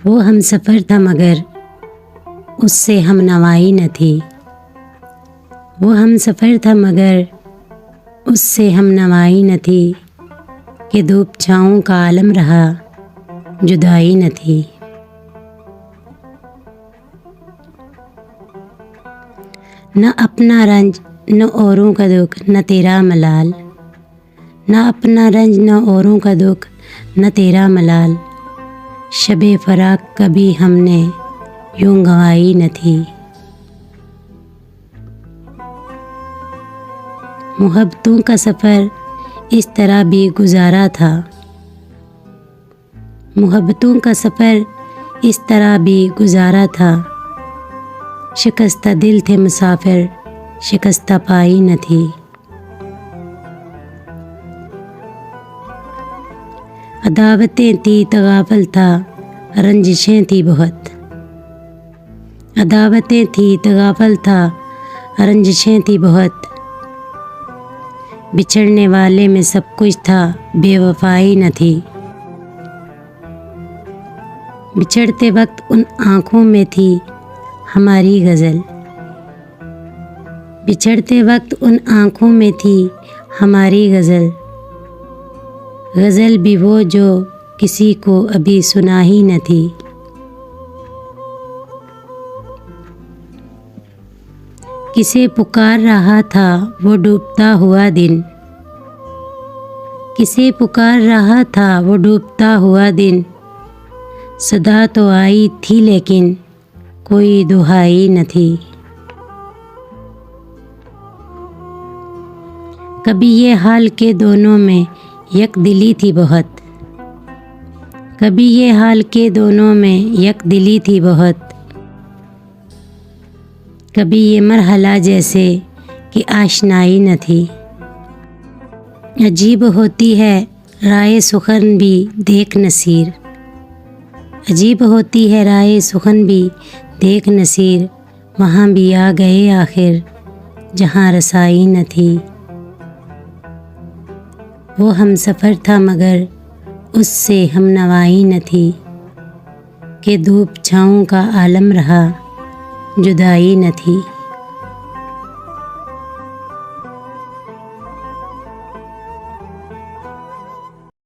وہ ہم سفر تھا مگر اس سے ہم نوائی نہ تھی، وہ ہم سفر تھا مگر اس سے ہم نوائی نہ تھی، کہ دھوپ چھاؤں کا عالم رہا جدائی نہ تھی۔ نہ اپنا رنج نہ اوروں کا دکھ نہ تیرا ملال، نہ اپنا رنج نہ اوروں کا دکھ نہ تیرا ملال، شب فراق کبھی ہم نے یوں گنوائی نہ تھی۔ محبتوں کا سفر اس طرح بھی گزارا تھا، محبتوں کا سفر اس طرح بھی گزارا تھا، شکستہ دل تھے مسافر شکستہ پائی نہ تھی۔ عداوتیں تھی تغافل تھا رنجشیں تھی بہت، عداوتیں تھی تغافل تھا رنجشیں تھی بہت، بچھڑنے والے میں سب کچھ تھا بے وفائی نہ تھی۔ بچھڑتے وقت ان آنکھوں میں تھی ہماری غزل، بچھڑتے وقت ان آنکھوں میں تھی ہماری غزل، غزل بھی وہ جو کسی کو ابھی سنا ہی نہ تھی۔ کسے پکار رہا تھا وہ ڈوبتا ہوا دن، کسے پکار رہا تھا وہ ڈوبتا ہوا دن، صدا تو آئی تھی لیکن کوئی دہائی نہ تھی۔ کبھی یہ حال کہ دونوں میں یک دلی تھی بہت، کبھی یہ حال کہ دونوں میں یک دلی تھی بہت، کبھی یہ مرحلہ جیسے کہ آشنائی نہ تھی۔ عجیب ہوتی ہے رائے سخن بھی دیکھ نصیر، عجیب ہوتی ہے رائے سخن بھی دیکھ نصیر، وہاں بھی آ گئے آخر جہاں رسائی نہ تھی۔ وہ ہم سفر تھا مگر اس سے ہم نوائی نہ تھی، کہ دھوپ چھاؤں کا عالم رہا جدائی نہ تھی۔